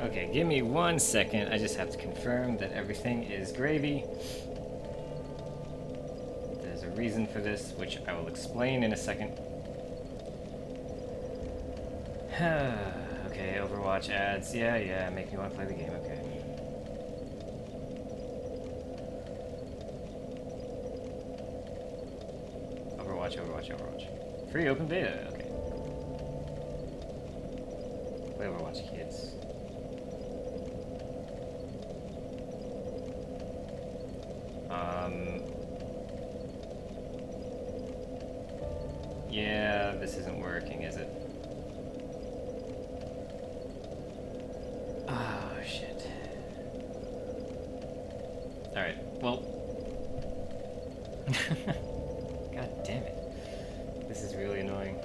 Okay, give me 1 second. I just have to confirm that everything is gravy. There's a reason for this, which I will explain in a second. Okay, Overwatch ads. Yeah, make me want to play the game. Okay. Overwatch. Free open beta. Okay. Play Overwatch, kids. Yeah, this isn't working, is it? Oh, shit. Alright, well... God damn it. This is really annoying.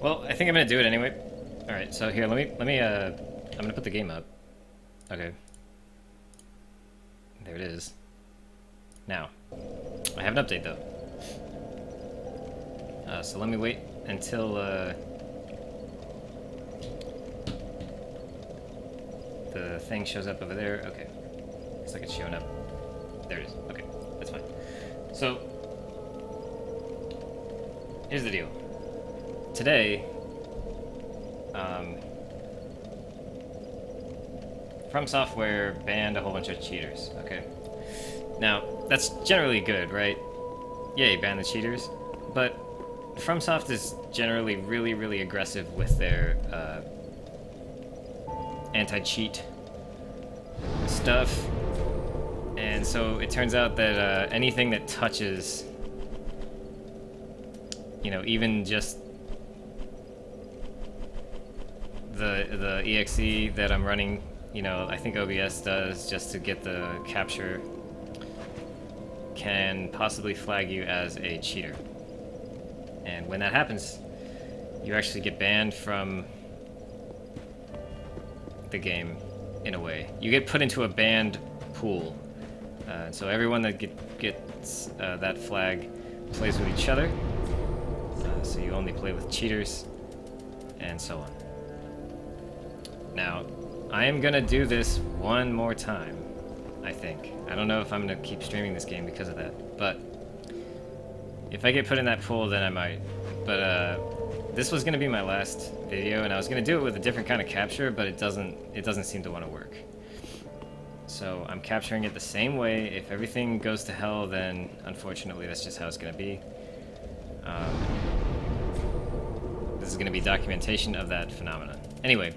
Well, I think I'm gonna do it anyway. Alright, so here, I'm gonna put the game up. Okay. There it is. Now, I have an update though. So let me wait until the thing shows up over there. Okay. Looks like it's showing up. There it is. Okay, that's fine. So, here's the deal. Today, From Software banned a whole bunch of cheaters, okay? Now, that's generally good, right? Yay, ban the cheaters. But FromSoft is generally really aggressive with their anti-cheat stuff. And so it turns out that anything that touches, you know, even just the exe that I'm running, you know, I think OBS does just to get the capture, can possibly flag you as a cheater. And when that happens, you actually get banned from the game in a way. You get put into a banned pool. So everyone that gets that flag plays with each other. So you only play with cheaters, and so on. Now, I am gonna do this one more time, I think. I don't know if I'm gonna keep streaming this game because of that, but if I get put in that pool, then I might. But this was gonna be my last video, and I was gonna do it with a different kind of capture, but it doesn't seem to want to work. So I'm capturing it the same way. If everything goes to hell, then unfortunately that's just how it's gonna be. This is gonna be documentation of that phenomenon. Anyway.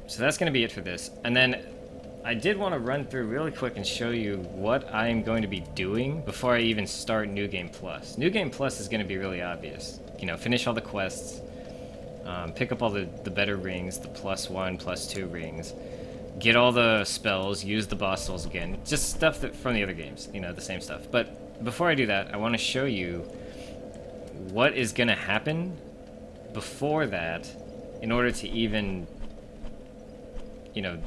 So that's going to be it for this. And then I did want to run through really quick and show you what I'm going to be doing before I even start New Game Plus. New Game Plus is going to be really obvious. You know, finish all the quests, pick up all the better rings, the +1, +2 rings, get all the spells, use the boss souls again. Just stuff that from the other games, you know, the same stuff. But before I do that, I want to show you what is going to happen before that in order to even, you know,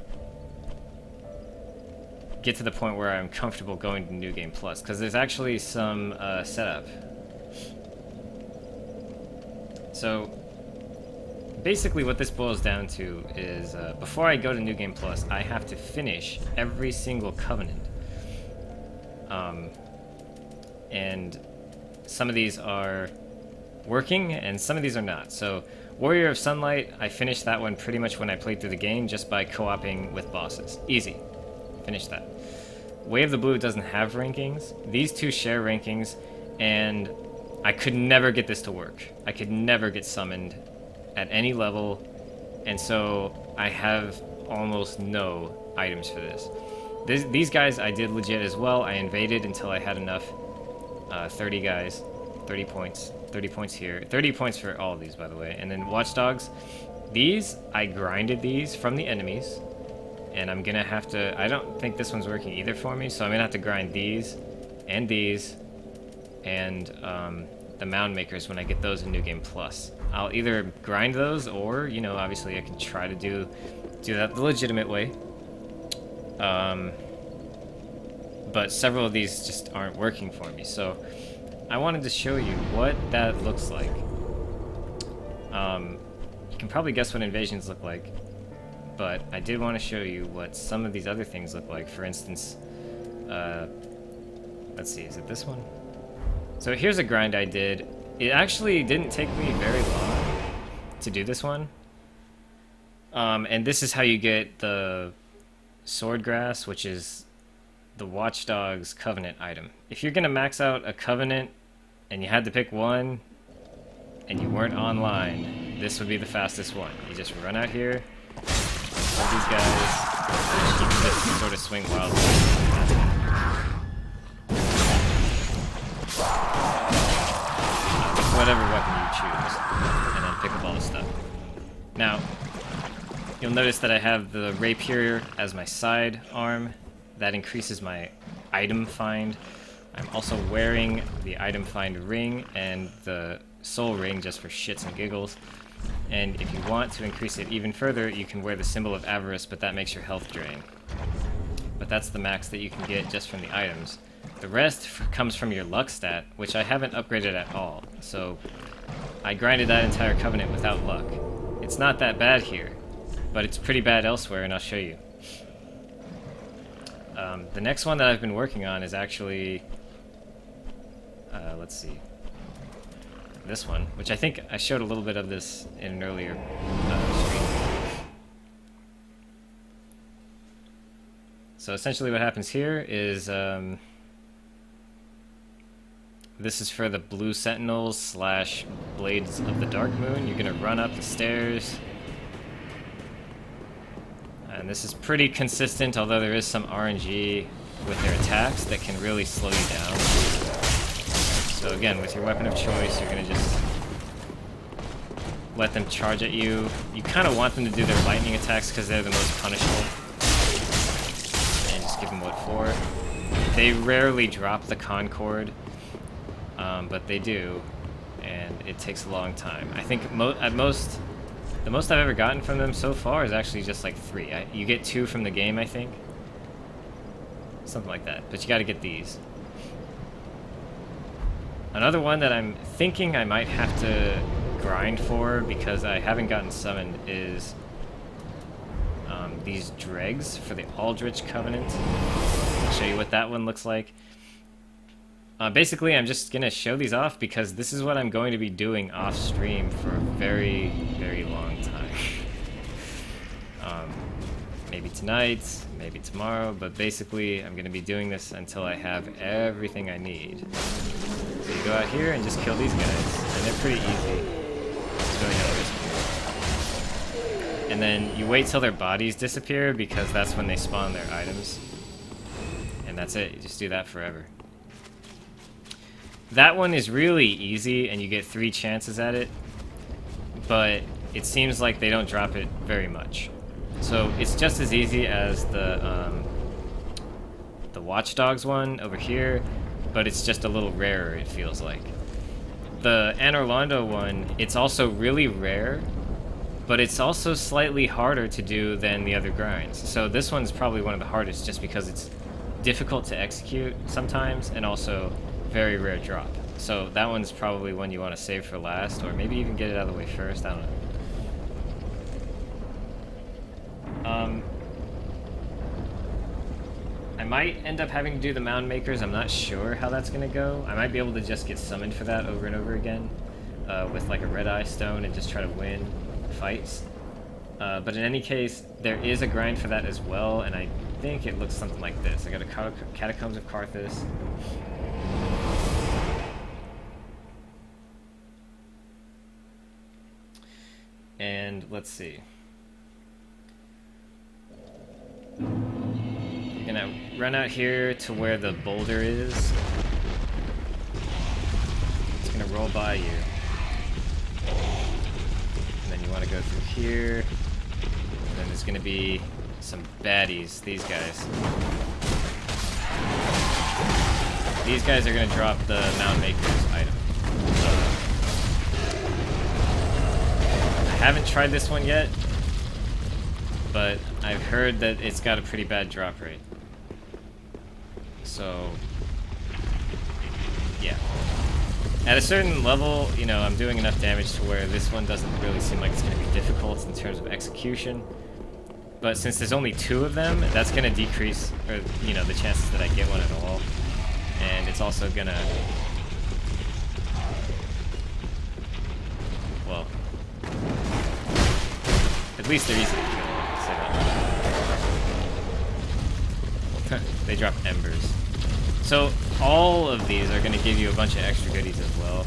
get to the point where I'm comfortable going to New Game Plus, because there's actually some setup. So basically what this boils down to is before I go to New Game Plus, I have to finish every single Covenant. And some of these are working and some of these are not. So Warrior of Sunlight, I finished that one pretty much when I played through the game, just by co-oping with bosses. Easy. Finish that. Way of the Blue doesn't have rankings. These two share rankings, and I could never get this to work. I could never get summoned at any level, and so I have almost no items for this. These guys I did legit as well. I invaded until I had enough 30 guys, 30 points. 30 points here. 30 points for all of these, by the way. And then Watchdogs. These, I grinded these from the enemies. And I'm gonna have to... I don't think this one's working either for me, so I'm gonna have to grind these, and the Mound Makers when I get those in New Game Plus. I'll either grind those, or, you know, obviously I can try to do that the legitimate way. But several of these just aren't working for me, so I wanted to show you what that looks like. You can probably guess what invasions look like, but I did want to show you what some of these other things look like. For instance, let's see, is it this one? So here's a grind I did. It actually didn't take me very long to do this one. And this is how you get the Swordgrass, which is the Watchdog's Covenant item. If you're going to max out a Covenant and you had to pick one and you weren't online, this would be the fastest one. You just run out here, kill these guys, you can just sort of swing wildly. With whatever weapon you choose, and then pick up all the stuff. Now, you'll notice that I have the Rapier as my side arm. That increases my item find. I'm also wearing the item find ring and the soul ring just for shits and giggles. And if you want to increase it even further, you can wear the symbol of avarice, but that makes your health drain. But that's the max that you can get just from the items. The rest comes from your luck stat, which I haven't upgraded at all. So I grinded that entire Covenant without luck. It's not that bad here, but it's pretty bad elsewhere, and I'll show you. The next one that I've been working on is actually, let's see, this one, which I think I showed a little bit of this in an earlier stream. So essentially what happens here is, this is for the Blue Sentinels / Blades of the Dark Moon. You're gonna run up the stairs. And this is pretty consistent, although there is some RNG with their attacks that can really slow you down. So again, with your weapon of choice, you're gonna just let them charge at you. You kind of want them to do their lightning attacks because they're the most punishable. And just give them what for. They rarely drop the Concord, but they do, and it takes a long time. I think the most I've ever gotten from them so far is actually just like 3. You get 2 from the game, I think. Something like that. But you gotta get these. Another one that I'm thinking I might have to grind for because I haven't gotten summoned is these dregs for the Aldrich Covenant. I'll show you what that one looks like. Basically, I'm just gonna show these off because this is what I'm going to be doing off stream for a very, very long time. Maybe tonight, maybe tomorrow, but basically I'm gonna be doing this until I have everything I need. So you go out here and just kill these guys, and they're pretty easy. There's really no risk here. And then you wait till their bodies disappear because that's when they spawn their items. And that's it, you just do that forever. That one is really easy, and you get 3 chances at it, but it seems like they don't drop it very much. So it's just as easy as the Watchdogs one over here, but it's just a little rarer, it feels like. The Anor Londo one, it's also really rare, but it's also slightly harder to do than the other grinds. So this one's probably one of the hardest just because it's difficult to execute sometimes, and also very rare drop. So that one's probably one you want to save for last, or maybe even get it out of the way first, I don't know. I might end up having to do the Mound Makers. I'm not sure how that's going to go. I might be able to just get summoned for that over and over again with like a Red Eye Stone and just try to win fights. But in any case, there is a grind for that as well, and I think it looks something like this. I got a Catacombs of Karthus. And let's see. You're gonna run out here to where the boulder is. It's gonna roll by you. And then you want to go through here. And then there's gonna be some baddies, these guys. These guys are gonna drop the Mound Makers item. I haven't tried this one yet, but I've heard that it's got a pretty bad drop rate. So, yeah. At a certain level, you know, I'm doing enough damage to where this one doesn't really seem like it's going to be difficult in terms of execution. But since there's only 2 of them, that's going to decrease, or, you know, the chances that I get one at all. And it's also going to... Well... At least they're easy to kill, I'll say that. They drop embers. So, all of these are going to give you a bunch of extra goodies as well.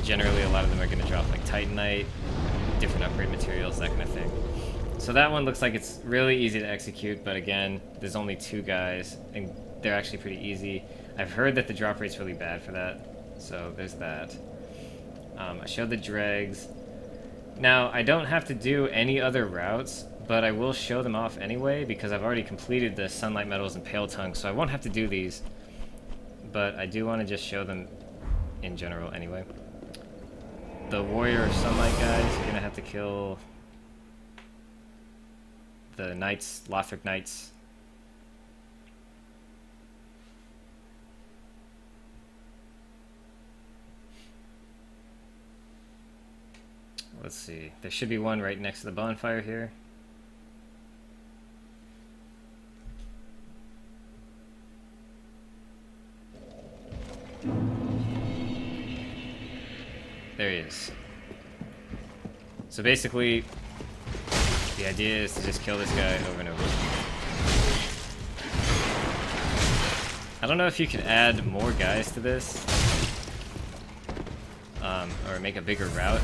Generally, a lot of them are going to drop, like, Titanite, different upgrade materials, that kind of thing. So that one looks like it's really easy to execute, but again, there's only 2 guys, and they're actually pretty easy. I've heard that the drop rate's really bad for that, so there's that. I showed the dregs. Now, I don't have to do any other routes, but I will show them off anyway, because I've already completed the Sunlight Metals and Pale Tongue, so I won't have to do these. But I do want to just show them in general anyway. The Warrior of Sunlight guys, you're going to have to kill the Knights, Lothric Knights. Let's see, there should be one right next to the bonfire here. There he is. So basically, the idea is to just kill this guy over and over. I don't know if you could add more guys to this, or make a bigger route.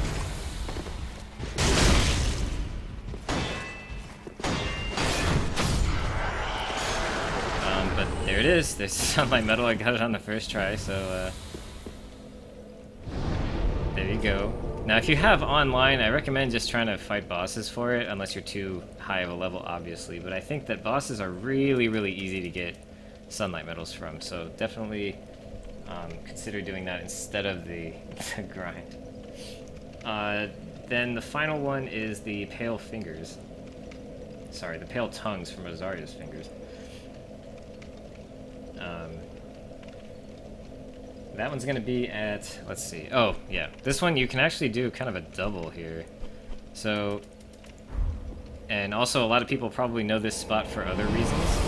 But there it is. There's Sunlight Metal. I got it on the first try, so there you go. Now, if you have online, I recommend just trying to fight bosses for it, unless you're too high of a level, obviously. But I think that bosses are really, really easy to get Sunlight Metals from, so definitely consider doing that instead of the grind. Then the final one is the Pale Fingers. Sorry, the Pale Tongues from Rosaria's Fingers. That one's gonna be at, let's see, oh yeah, this one you can actually do kind of a double here. So, and also a lot of people probably know this spot for other reasons,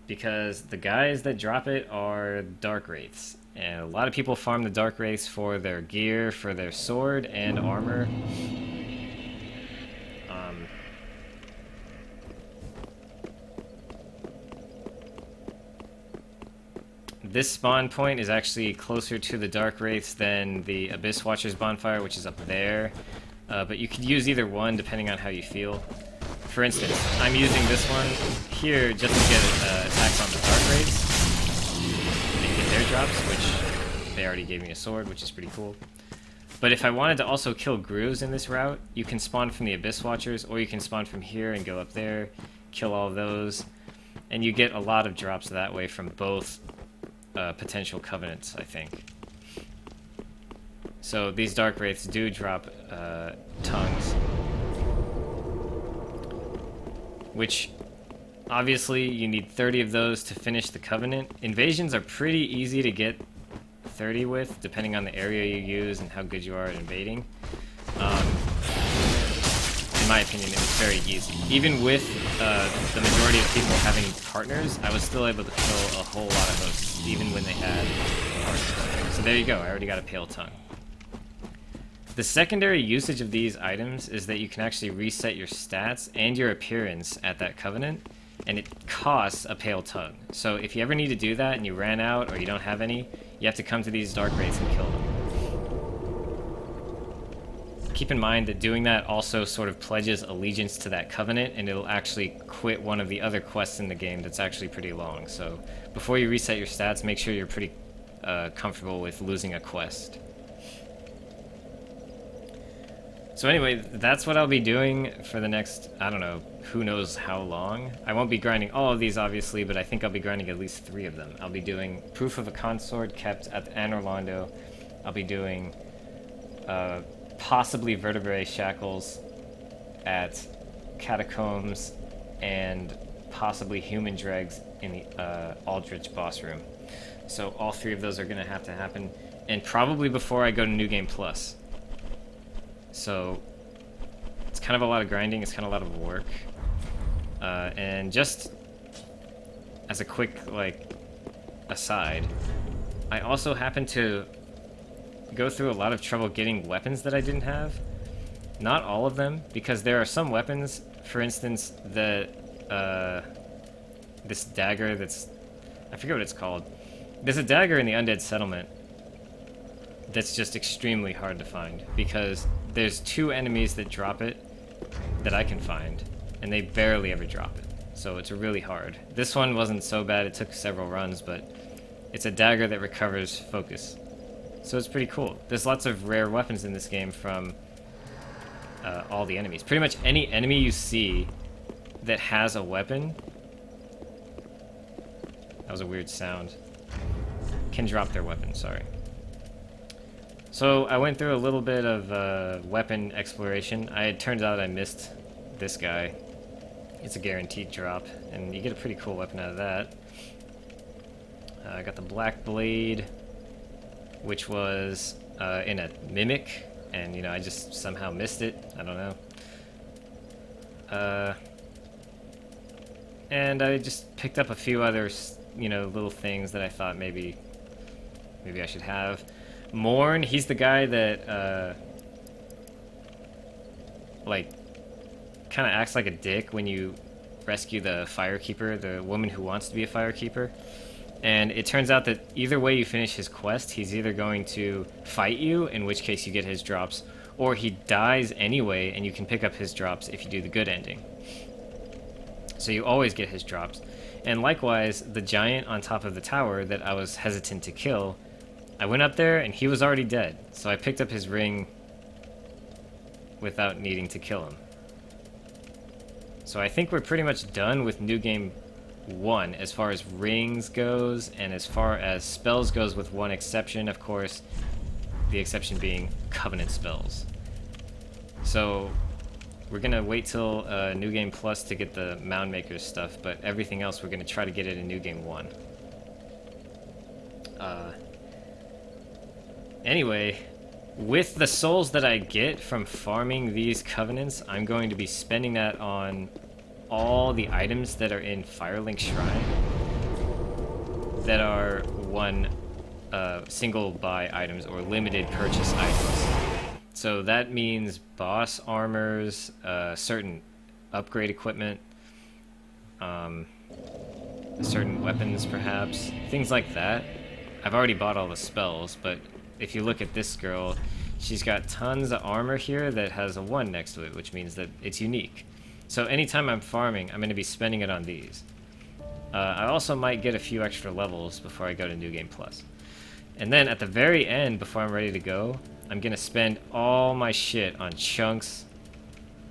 because the guys that drop it are Dark Wraiths, and a lot of people farm the Dark Wraiths for their gear, for their sword and armor. This spawn point is actually closer to the Dark Wraiths than the Abyss Watcher's bonfire, which is up there. But you could use either one depending on how you feel. For instance, I'm using this one here just to get attacks on the Dark Wraiths and get their drops, which they already gave me a sword, which is pretty cool. But if I wanted to also kill grooves in this route, you can spawn from the Abyss Watchers, or you can spawn from here and go up there, kill all those, and you get a lot of drops that way from both potential covenants, I think. So these Dark Wraiths do drop tongues, which obviously you need 30 of those to finish the covenant. Invasions are pretty easy to get 30 with, depending on the area you use and how good you are at invading. In my opinion, it's very easy. Even with the majority of people having partners, I was still able to kill a whole lot of hosts, even when they had partners. So there you go, I already got a Pale Tongue. The secondary usage of these items is that you can actually reset your stats and your appearance at that covenant, and it costs a Pale Tongue. So if you ever need to do that and you ran out or you don't have any, you have to come to these Dark Wraiths and kill them. Keep in mind that doing that also sort of pledges allegiance to that covenant, and it'll actually quit one of the other quests in the game that's actually pretty long. So before you reset your stats, make sure you're pretty comfortable with losing a quest. So anyway, that's what I'll be doing for the next, I don't know, who knows how long. I won't be grinding all of these, obviously, but I think I'll be grinding at least 3 of them. I'll be doing Proof of a Consort kept at Anor Londo. I'll be doing possibly Vertebrae Shackles at Catacombs, and possibly Human Dregs in the Aldrich boss room. So all 3 of those are going to have to happen, and probably before I go to New Game Plus. So it's kind of a lot of grinding, it's kind of a lot of work. And just as a quick, like, aside, I also happen to go through a lot of trouble getting weapons that I didn't have. Not all of them, because there are some weapons, for instance, that, this dagger that's, I forget what it's called. There's a dagger in the Undead Settlement that's just extremely hard to find, because there's 2 enemies that drop it that I can find, and they barely ever drop it. So it's really hard. This one wasn't so bad, it took several runs, but it's a dagger that recovers focus. So it's pretty cool. There's lots of rare weapons in this game from all the enemies. Pretty much any enemy you see that has a weapon, that was a weird sound, can drop their weapon, sorry. So I went through a little bit of weapon exploration. It turns out I missed this guy. It's a guaranteed drop, and you get a pretty cool weapon out of that. I got the Black Blade, which was in a Mimic, and, you know, I just somehow missed it. I don't know. And I just picked up a few other, you know, little things that I thought maybe I should have. Morn, he's the guy that, like, kind of acts like a dick when you rescue the Firekeeper, the woman who wants to be a Firekeeper. And it turns out that either way you finish his quest, he's either going to fight you, in which case you get his drops, or he dies anyway, and you can pick up his drops if you do the good ending. So you always get his drops. And likewise, the giant on top of the tower that I was hesitant to kill, I went up there and he was already dead. So I picked up his ring without needing to kill him. So I think we're pretty much done with New Game 1 as far as rings goes, and as far as spells goes, with one exception, of course, the exception being Covenant spells. So we're gonna wait till New Game Plus to get the Mound Makers stuff, but everything else we're gonna try to get it in New Game 1. Anyway, with the souls that I get from farming these Covenants, I'm going to be spending that on all the items that are in Firelink Shrine that are single buy items or limited purchase items. So that means boss armors, certain upgrade equipment, certain weapons perhaps, things like that. I've already bought all the spells, but if you look at this girl, she's got tons of armor here that has a 1 next to it, which means that it's unique. So anytime I'm farming, I'm going to be spending it on these. I also might get a few extra levels before I go to New Game Plus. And then at the very end, before I'm ready to go, I'm going to spend all my shit on chunks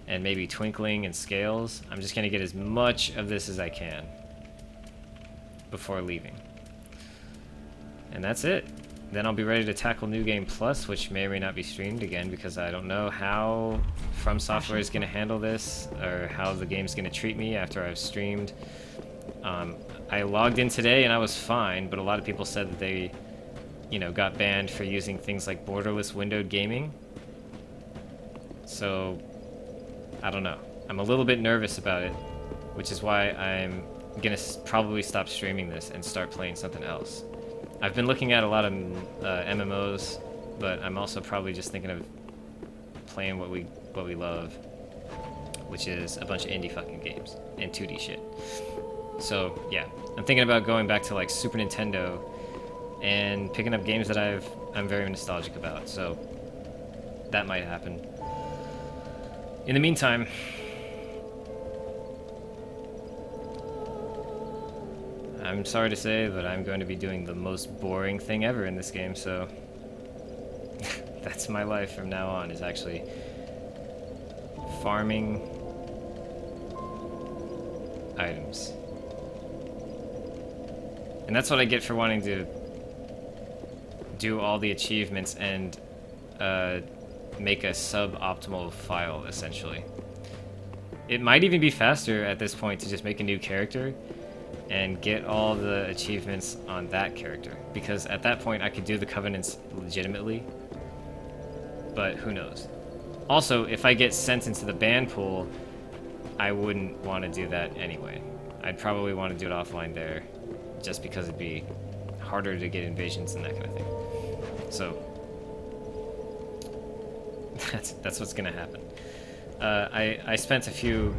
and maybe twinkling and scales. I'm just going to get as much of this as I can before leaving. And that's it. Then I'll be ready to tackle New Game Plus, which may or may not be streamed again, because I don't know how From Software is going to handle this, or how the game's going to treat me after I've streamed. I logged in today and I was fine, but a lot of people said that they, you know, got banned for using things like borderless windowed gaming. So, I don't know. I'm a little bit nervous about it, which is why I'm going to probably stop streaming this and start playing something else. I've been looking at a lot of MMOs, but I'm also probably just thinking of playing what we love, which is a bunch of indie fucking games and 2D shit. So yeah, I'm thinking about going back to like Super Nintendo and picking up games that I'm very nostalgic about. So that might happen. In the meantime, I'm sorry to say, but I'm going to be doing the most boring thing ever in this game, so that's my life from now on, is actually farming items. And that's what I get for wanting to do all the achievements and make a suboptimal file, essentially. It might even be faster at this point to just make a new character, and get all the achievements on that character, because at that point I could do the covenants legitimately, but who knows. Also, if I get sent into the ban pool, I wouldn't want to do that anyway. I'd probably want to do it offline there, just because it'd be harder to get invasions and that kind of thing. So that's what's gonna happen. I spent a few,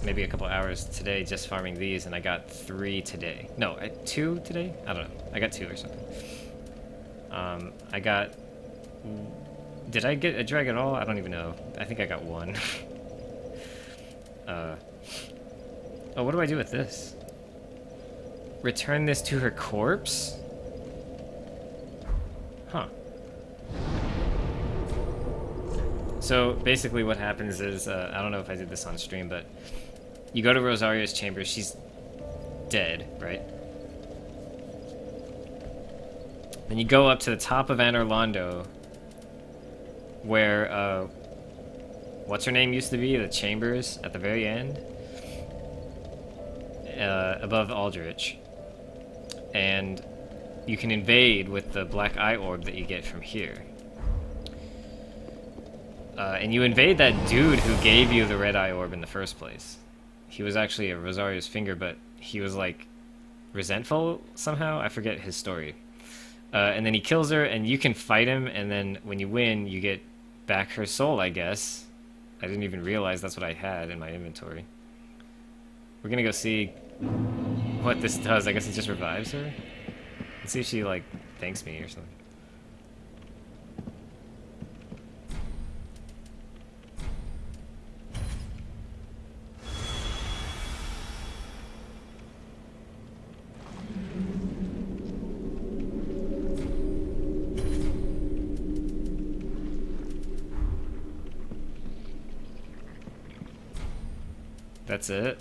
maybe a couple hours today just farming these, and I got 3 today. No, 2 today? I don't know. I got 2 or something. I got... Did I get a drag at all? I don't even know. I think I got 1. Oh, what do I do with this? Return this to her corpse? Huh. So basically what happens is, I don't know if I did this on stream, but you go to Rosaria's chamber. She's dead, right? Then you go up to the top of Anor Londo, where, what's her name used to be? The chambers at the very end? Above Aldrich. And you can invade with the black eye orb that you get from here. And you invade that dude who gave you the red eye orb in the first place. He was actually a Rosaria's finger, but he was like resentful somehow. I forget his story. And then he kills her, and you can fight him, and then when you win, you get back her soul, I guess. I didn't even realize that's what I had in my inventory. We're gonna go see what this does. I guess it just revives her. Let's see if she, like, thanks me or something. That's it.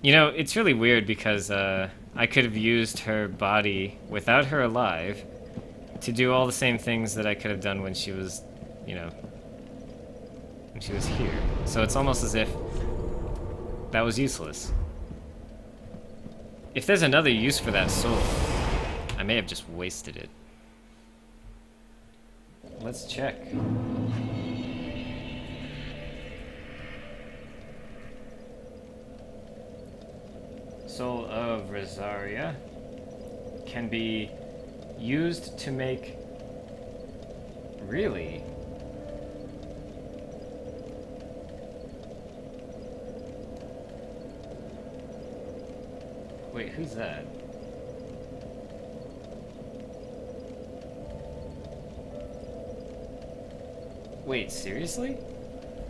You know, it's really weird because I could have used her body without her alive to do all the same things that I could have done when she was, when she was here. So it's almost as if that was useless. If there's another use for that soul, I may have just wasted it. Let's check. Soul of Rosaria can be used to make... Really? Wait, who's that? Wait, seriously?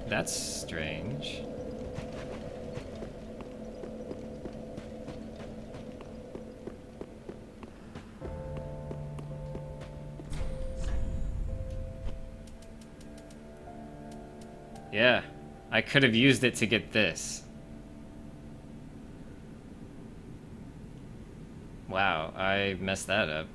That's strange. Yeah, I could have used it to get this. Wow, I messed that up.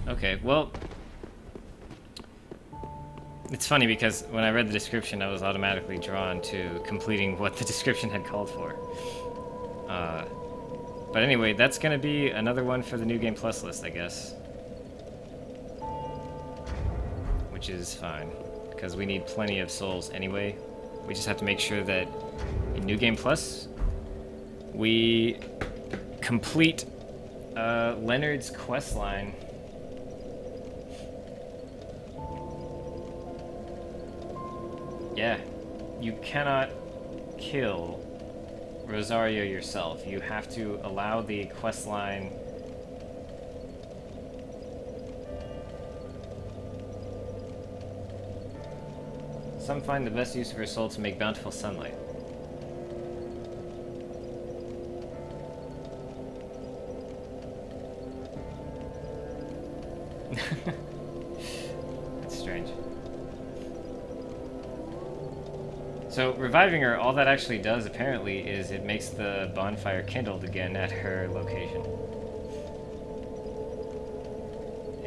Okay, well... It's funny because when I read the description, I was automatically drawn to completing what the description had called for. But anyway, that's gonna be another one for the New Game Plus list, I guess. Which is fine, because we need plenty of souls anyway. We just have to make sure that in New Game Plus, we complete Leonard's questline. Yeah, you cannot kill Rosaria yourself. You have to allow the questline. Some find the best use of her soul to make bountiful sunlight. That's strange. So, reviving her, all that actually does, apparently, is it makes the bonfire kindled again at her location.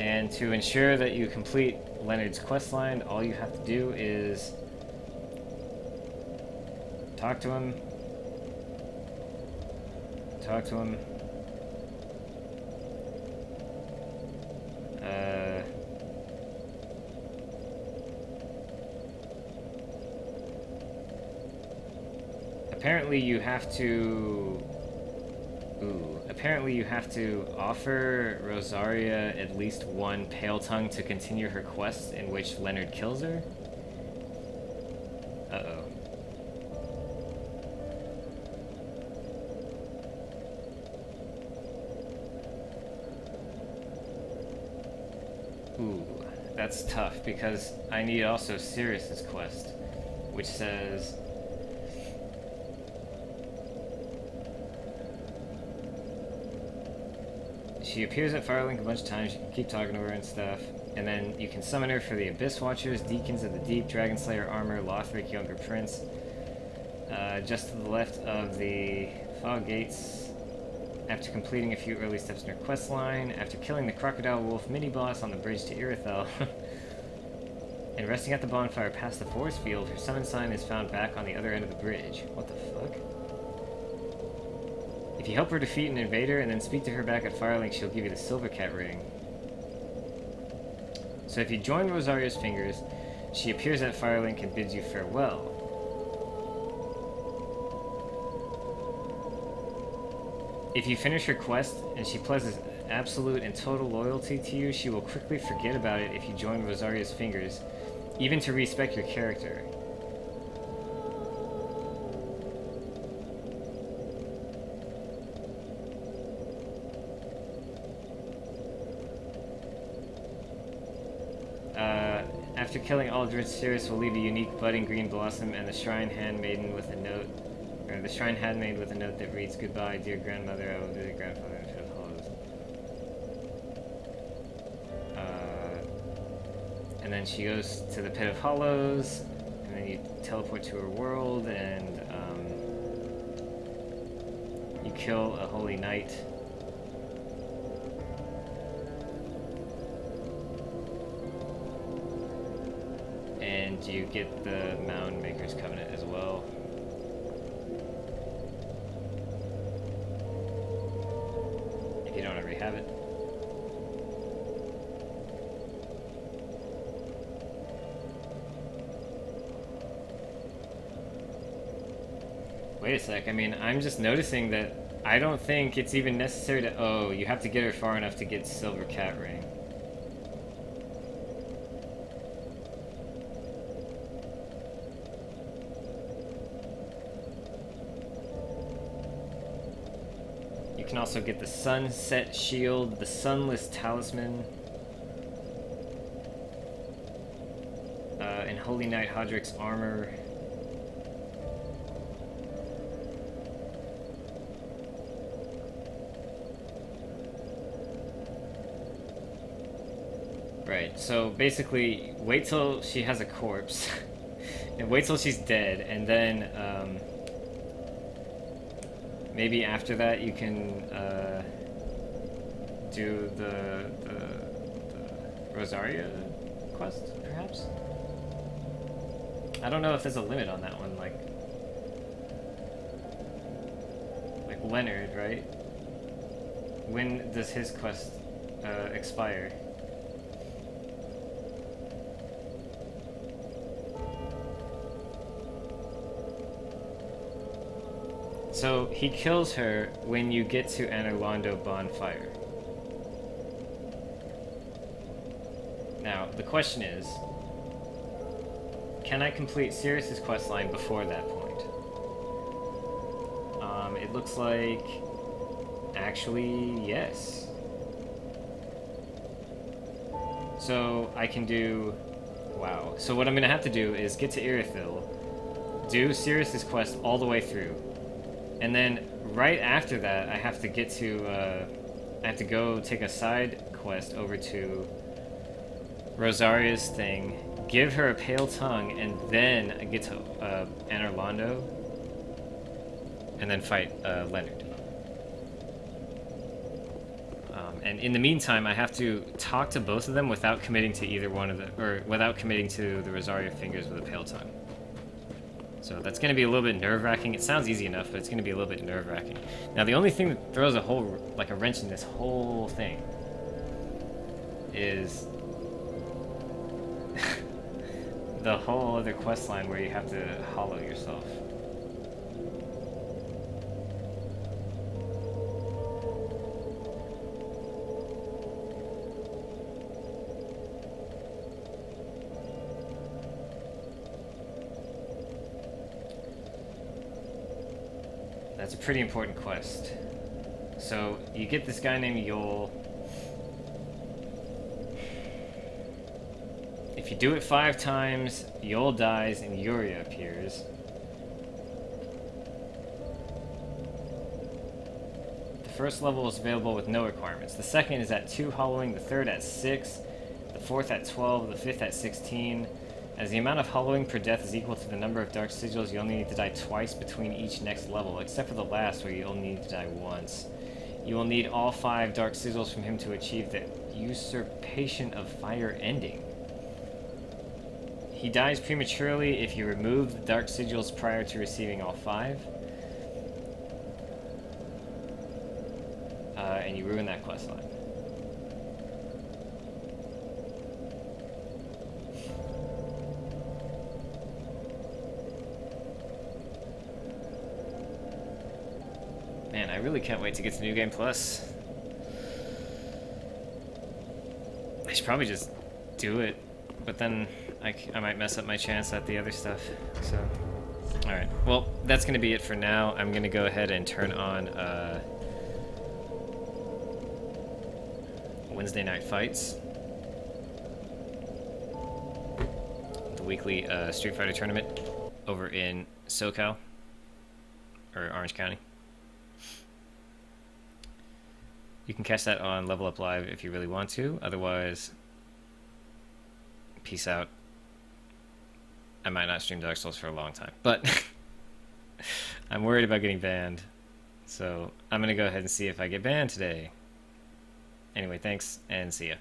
And to ensure that you complete Leonard's questline, all you have to do is talk to him. Talk to him. Apparently you have to... Apparently you have to offer Rosaria at least one Pale Tongue to continue her quest in which Leonard kills her. Uh-oh. Ooh, that's tough because I need also Sirius's quest, which says... She appears at Firelink a bunch of times, you can keep talking to her and stuff, and then you can summon her for the Abyss Watchers, Deacons of the Deep, Dragonslayer Armor, Lothric Younger Prince. Just to the left of the Fog Gates, after completing a few early steps in her quest line, after killing the Crocodile Wolf mini-boss on the bridge to Irithyll, and resting at the bonfire past the forest field, her summon sign is found back on the other end of the bridge. What the fuck? If you help her defeat an invader and then speak to her back at Firelink, she'll give you the Silvercat ring. So if you join Rosaria's fingers, she appears at Firelink and bids you farewell. If you finish her quest and she pledges absolute and total loyalty to you, she will quickly forget about it if you join Rosaria's fingers, even to respec your character. After killing Aldrich, Sirius will leave a unique budding green blossom and the Shrine Handmaiden with a note, or the Shrine Handmaid with a note that reads, "Goodbye, dear grandmother, I will visit grandfather in Fifth Hollows." And then she goes to the Pit of Hollows, and then you teleport to her world, and you kill a holy knight. And you get the Mound Maker's Covenant as well. If you don't already have it. Wait a sec, I mean, I'm just noticing that I don't think it's even necessary to... Oh, you have to get her far enough to get Silvercat Ring. You can also get the Sunset Shield, the Sunless Talisman, and Holy Knight Hodrick's armor. Right, so basically, wait till she has a corpse, and wait till she's dead, and then, maybe after that you can, do the Rosaria quest, perhaps? I don't know if there's a limit on that one, like Leonard, right? When does his quest, expire? So, he kills her when you get to Anorlando Bonfire. Now, the question is, can I complete Sirius's questline before that point? It looks like... Actually, yes. So, I can do... Wow. So what I'm gonna have to do is get to Irithyll, do Sirius's quest all the way through, and then right after that, I have to get to, I have to go take a side quest over to Rosaria's thing, give her a Pale Tongue, and then get to Anorlando, and then fight Leonard. And in the meantime, I have to talk to both of them without committing to either one of the, or without committing to the Rosario Fingers with a Pale Tongue. So that's going to be a little bit nerve-wracking. It sounds easy enough, but it's going to be a little bit nerve-wracking. Now, the only thing that throws a wrench in this whole thing is the whole other quest line where you have to hollow yourself. That's a pretty important quest. So, you get this guy named Yol. If you do it 5 times, Yol dies and Yuria appears. The first level is available with no requirements. The second is at 2 hollowing, the third at 6, the fourth at 12, the fifth at 16. As the amount of hollowing per death is equal to the number of dark sigils, you only need to die twice between each next level, except for the last where you only need to die once. You will need all 5 dark sigils from him to achieve the Usurpation of Fire ending. He dies prematurely if you remove the dark sigils prior to receiving all 5. And you ruin that questline. Man, I really can't wait to get to New Game Plus. I should probably just do it, but then I might mess up my chance at the other stuff, so... Alright, well, that's going to be it for now. I'm going to go ahead and turn on Wednesday Night Fights. The weekly Street Fighter tournament over in SoCal, or Orange County. You can catch that on Level Up Live if you really want to. Otherwise, peace out. I might not stream Dark Souls for a long time, but I'm worried about getting banned. So I'm going to go ahead and see if I get banned today. Anyway, thanks, and see ya.